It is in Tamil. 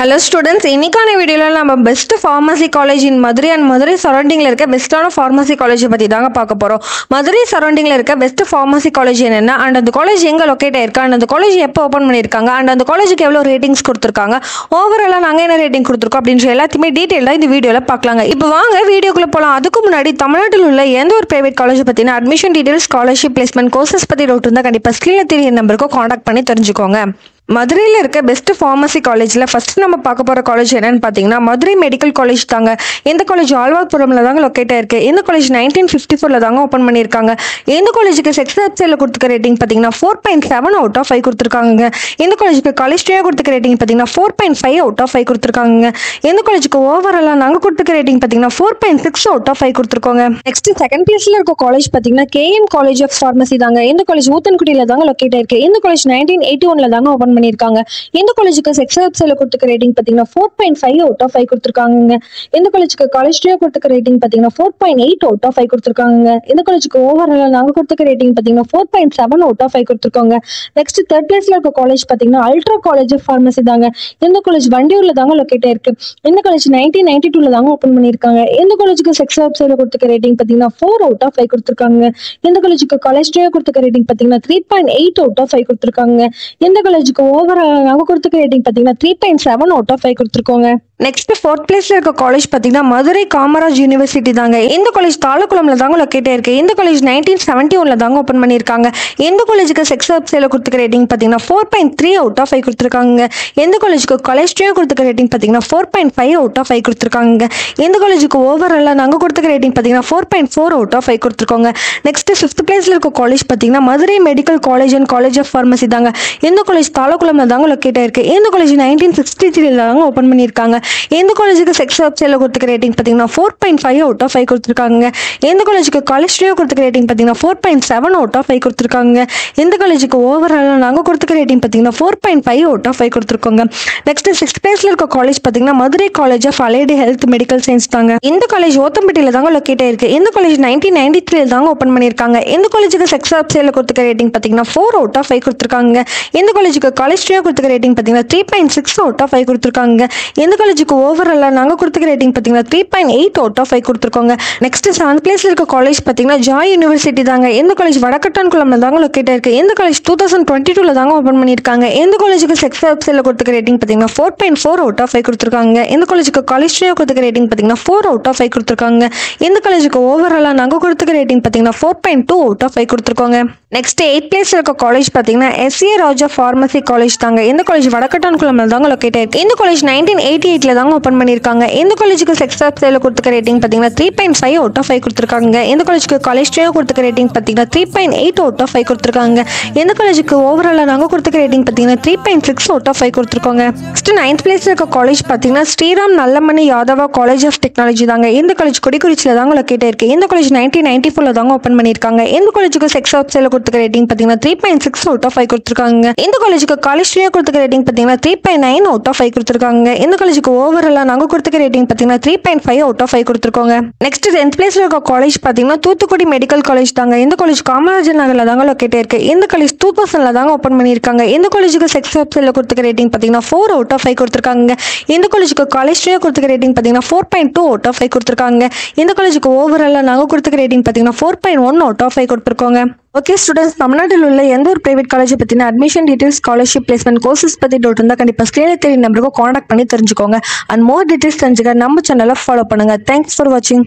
Hello students, இன்னைக்கான வீடியோல நம்ம best pharmacy college in Madurai and Madurai சரௌண்டிங்ல இருக்க பெஸ்டான ஃபார்மசி காலேஜ் பத்தி தாங்க பார்க்க போறோம். மதுரை சரௌண்டிங்ல இருக்க பெஸ்ட் ஃபார்மசி காலேஜ் என்னன்னா அண்ட் அந்த காலேஜ் எங்க லொகேட் ஆயிருக்கு அண்ட் அந்த காலேஜ் எப்போ ஓபன் பண்ணிருக்காங்க அண்ட் அந்த காலேஜுக்கு எவ்வளவு ரேட்டிங்ஸ் கொடுத்திருக்காங்க ஓவராலா நாங்க என்ன ரேட்டிங் கொடுத்திருக்கோம் அப்படின்ற எல்லாத்தையுமே டீடைலா இந்த வீடியோல பார்க்கலாங்க. இப்போ வாங்க வீடியோக்குள்ள போலாம். அதுக்கு முன்னாடி தமிழ்நாட்டில் உள்ள எந்த ஒரு பிரைவேட் காலேஜ் பத்தின admission details scholarship placement courses பத்தி டவுட் இருந்தா கண்டிப்பா ஸ்கிரீன்ல தெரிய நம்பருக்கு கான்டாக்ட் பண்ணி தெரிஞ்சுக்கோங்க. மதுரையில் இருக்க பெஸ்ட் ஃபார்மசி காலேஜில் ஃபர்ஸ்ட் நம்ம பார்க்க போகிற காலேஜ் என்னன்னு பார்த்தீங்கன்னா மதுரை மெடிக்கல் காலேஜ் தாங்க. இந்த காலேஜ் ஆழ்வார்புரமில் தாங்க லொக்கேட் ஆயிருக்கு. இந்த காலேஜ் 1954 தாங்க ஓப்பன் பண்ணியிருக்காங்க. இந்த காலேஜுக்கு செக்ஸ் வெப்சைட்டில் கொடுத்துக்க ரேட்டிங் பார்த்தீங்கன்னா 4.7 அவுட் ஆஃப் 5 கொடுத்துருக்காங்க. இந்த காலேஜுக்கு காலேஜ் டேயாக கொடுத்துக்க ரேட்டிங் பார்த்தீங்கன்னா 4.5 அவுட் ஆஃப் 5 கொடுத்துருக்காங்க. இந்த காலேஜுக்கு ஓவராலாக நாங்கள் கொடுத்துக்க ரேட்டிங் பார்த்தீங்கன்னா 4.6 அவுட் ஆஃப் 5 கொடுத்துருக்கோங்க. நெக்ஸ்ட் செகண்ட் பிளேஸில் இருக்க காலேஜ் பார்த்தீங்கன்னா KM காலேஜ் ஆஃப் ஃபார்மசி தாங்க. இந்த காலேஜ் ஊத்தன்குடியில் தாங்க லொக்கேட் ஆயிருக்கு. இந்த காலேஜ் 1981 தாங்க ஓப்பன் பண்ணிருக்காங்க. இந்த காலேஜுக்கு செக்ஸ் வெப்சைட்ல கொடுத்துக்க ரேட்டிங் பாத்தீங்கன்னா 4.5 அவுட் ஆஃப் 5 கொடுத்திருக்காங்க. இந்த காலேஜுக்கு காலேஜ் டே கொடுத்துக்க ரேட்டிங் பாத்தீங்கன்னா 4.8 அவுட் ஆஃப் 5 கொடுத்திருக்காங்க. இந்த காலேஜுக்கு ஓவராலா நாங்க கொடுத்துக்க ரேட்டிங் பாத்தீங்கன்னா 4.7 அவுட் ஆஃப் 5 கொடுத்திருக்காங்க. நெக்ஸ்ட் தேர்ட் பிளேஸ்ல இருக்க காலேஜ் பாத்தீங்கன்னா அல்ட்ரா காலேஜ் ஆஃப் ஃபார்மசி தாங்க. இந்த காலேஜ் வண்டியூர்ல தாங்க லொகேட் ஆயிருக்கு. இந்த காலேஜ் 1992 தாங்க ஓபன் பண்ணிருக்காங்க. இந்த காலேஜுக்கு செக்ஸ் வெப்சைட்ல கொடுத்துக்க ரேட்டிங் பாத்தீங்கன்னா 4 அவுட் ஆஃப் 5 கொடுத்திருக்காங்க. இந்த காலேஜுக்கு காலேஜ் டே கொடுத்துக்க ரேட்டிங் பாத்தீங்கன்னா 3.8 அவுட் ஆஃப் 5 கொடுத்திருக்காங்க. இந்த காலேஜுக்கு ஓவரால் நாங்க கொடுத்துக்க ரேட்டிங் பாத்தீங்கன்னா 3.7 அவுட் ஆஃப் 5 கொடுத்திருக்கோங்க. நெக்ஸ்ட் ஃபோர்த் பிளேஸ்ல இருக்க காலேஜ் பாத்தீங்கன்னா மதுரை காமராஜ் யூனிவர்சிட்டி தாங்க. இந்த காலேஜ் தாலுக்குளம்ல தாங்க லொக்கேட் ஆயிருக்கு. இந்த காலேஜ் 1971 தாங்க ஓபன் பண்ணிருக்காங்க. இந்த காலேஜுக்கு செக்ஸ் வெப்சைட்ல கொடுத்துக்க ரேட்டிங் பாத்தீங்கன்னா 4.3 அவுட் ஆஃப் 5 கொடுத்திருக்காங்க. இந்த காலேஜுக்கு காலேஜ் டே கொடுத்துக்க ரேட்டிங் பாத்தீங்கன்னா 4.5 அவுட் ஆஃப் 5 கொடுத்திருக்காங்க. இந்த காலேஜுக்கு ஓவராலா நாங்க கொடுத்துக்க ரேட்டிங் பாத்தீங்கன்னா 4.4 அவுட் ஆஃப் 5 கொடுத்திருக்கோங்க. நெக்ஸ்ட் ஃபிஃப்த் பிளேஸ்ல இருக்க காலேஜ் பாத்தீங்கன்னா Madurai medical college and college of pharmacy தாங்க. இந்த காலேஜ் தாலுக்குளம்ல தாங்க லொக்கேட் ஆயிருக்கு. இந்த காலேஜ் 1963 தாங்க ஓபன் பண்ணிருக்காங்க. இந்த காலேஜுக்கு செக்ஸ் வெப்சைட்ல கொடுத்துக்க ரேட்டிங் பாத்தீங்கன்னா 4.5 அவுட் ஆஃப் 5 கொடுத்திருக்காங்க. இந்த காலேஜுக்கு காலேஜ் டே கொடுத்துக்க ரேட்டிங் பாத்தீங்கன்னா 4.7 அவுட் ஆஃப் 5 கொடுத்திருக்காங்க. இந்த காலேஜுக்கு ஓவராலா நாங்க கொடுத்துக்க ரேட்டிங் பாத்தீங்கன்னா 4.5 அவுட் ஆஃப் 5 கொடுத்திருக்கோங்க. நெக்ஸ்ட் சிக்ஸ்த் பிளேஸ்ல இருக்க காலேஜ் பாத்தீங்கன்னா Madurai college of allied health medical science தாங்க. இந்த காலேஜ் ஓத்தம்பட்டியில தாங்க லொக்கேட் ஆயிருக்கு. இந்த காலேஜ் 1993 தாங்க ஓபன் பண்ணிருக்காங்க. இந்த காலேஜுக்கு செக்ஸ் வெப்சைட்ல கொடுத்துக்க ரேட்டிங் பாத்தீங்கன்னா 4 அவுட் ஆஃப் 5 கொடுத்திருக்காங்க. இந்த காலேஜுக்கு காலேஜ் டே கொடுத்துக்க ரேட்டிங் பாத்தீங்கன்னா 3.6 அவுட் ஆஃப் 5 கொடுத்திருக்காங்க. இந்த காலேஜுக்கு ஓவராலா நாங்க கொடுத்துக்க ரேட்டிங் பாத்தீங்கன்னா 3.8 அவுட் ஆஃப் 5 கொடுத்திருக்கோங்க. நெக்ஸ்ட் செவன்த் பிளேஸ்ல இருக்க காலேஜ் பாத்தீங்கன்னா ஜாய் யூனிவர்சிட்டி தாங்க. இந்த காலேஜ் வடக்கட்டான்குளம்ல தாங்க லொக்கேட் ஆயிருக்கு. இந்த காலேஜ் 2022 தாங்க ஓபன் பண்ணிருக்காங்க. இந்த காலேஜுக்கு செக்ஸ் வெப்சைட்ல கொடுத்துக்க ரேட்டிங் பாத்தீங்கன்னா 4.4 அவுட் ஆஃப் 5 கொடுத்திருக்காங்க. இந்த காலேஜுக்கு காலேஜ் டே கொடுத்துக்க ரேட்டிங் பாத்தீங்கன்னா 4 அவுட் ஆஃப் 5 கொடுத்திருக்காங்க. இந்த காலேஜுக்கு ஓவராலா நாங்க கொடுத்துக்க ரேட்டிங் பாத்தீங்கன்னா 4.2 அவுட் ஆஃப் 5 கொடுத்திருக்கோங்க. நெக்ஸ்ட் 8th பிளேஸ்ல இருக்க காலேஜ் பாத்தீங்கன்னா SCA ராஜா ஃபார்மசி காலேஜ் தாங்க. இந்த காலேஜ் வடக்கட்டான்குளம்ல தாங்க லொக்கேட் ஆயிருக்கு. இந்த காலேஜ் 1988 தாங்க ஓபன் பண்ணிருக்காங்க. இந்த காலேஜுக்கு செக்ஸ் வெப்சைட்ல கொடுத்துக்க ரேட்டிங் பாத்தீங்கன்னா 3.5 அவுட் ஆஃப் 5 கொடுத்திருக்காங்க. இந்த காலேஜுக்கு காலேஜ் டே கொடுத்துக்க ரேட்டிங் பாத்தீங்கன்னா 3.8 அவுட் ஆஃப் 5 கொடுத்திருக்காங்க. இந்த காலேஜுக்கு ஓவராலா நாங்க கொடுத்துக்க ரேட்டிங் பாத்தீங்கன்னா 3.6 அவுட் ஆஃப் 5 கொடுத்திருக்கோங்க. நெக்ஸ்ட் 9th பிளேஸ்ல இருக்க காலேஜ் பாத்தீங்கன்னா Sriram Nallamani Yadava college of technology தாங்க. இந்த காலேஜ் கொடிக்குறிச்சியில தாங்க லொக்கேட் ஆயிருக்கு. இந்த காலேஜ் 1994 தாங்க ஓபன் பண்ணிருக்காங்க. இந்த காலேஜுக்கு செக்ஸ் வெப்சைட்ல கொடுத்துக்க ரேட்டிங் பாத்தீங்கன்னா 3.6 அவுட் ஆஃப் 5 கொடுத்திருக்காங்க. இந்த காலேஜுக்கு காலேஜ் டே கொடுத்துக்க ரேட்டிங் பாத்தீங்கன்னா 3.9 அவுட் ஆஃப் 5 கொடுத்திருக்காங்க. இந்த காலேஜுக்கு ஓவராலா நாங்க கொடுத்துக்க ரேட்டிங் பாத்தீங்கன்னா 3.5 அவுட் ஆஃப் 5 கொடுத்திருக்கோங்க. நெக்ஸ்ட் 10th பிளேஸ்ல இருக்க காலேஜ் பாத்தீங்கன்னா தூத்துக்குடி மெடிக்கல் காலேஜ் தாங்க. இந்த காலேஜ் காமராஜர் நகர்ல தாங்க லொக்கேட் ஆயிருக்கு. இந்த காலேஜ் 2000 தாங்க ஓபன் பண்ணிருக்காங்க. இந்த காலேஜுக்கு செக்ஸ் வெப்சைட்ல கொடுத்துக்க ரேட்டிங் பாத்தீங்கன்னா 4 அவுட் ஆஃப் 5 கொடுத்திருக்காங்க. இந்த காலேஜுக்கு காலேஜ் டே கொடுத்துக்க ரேட்டிங் பாத்தீங்கன்னா 4.2 அவுட் ஆஃப் 5 கொடுத்திருக்காங்க. இந்த காலேஜுக்கு ஓவராலா நாங்க கொடுத்துக்க ரேட்டிங் பாத்தீங்கன்னா 4.1 அவுட் ஆஃப் 5 கொடுத்திருக்கோங்க. ஓகே ஸ்டூடெண்ட்ஸ், தமிழ்நாட்டில் உள்ள எந்த ஒரு பிரைவேட் காலேஜை பற்றின admission details scholarship placement courses பற்றி டவுட் இருந்தால் கண்டிப்பாக ஸ்க்ரீனில் தெரிய நம்பருக்கு கான்டாக்ட் பண்ணி தெரிஞ்சுக்கோங்க. அண்ட் மோர் டீடைல்ஸ் தெரிஞ்சுக்க நம்ம சேனலை ஃபாலோ பண்ணுங்கள். தேங்க்ஸ் ஃபார் வாட்சிங்.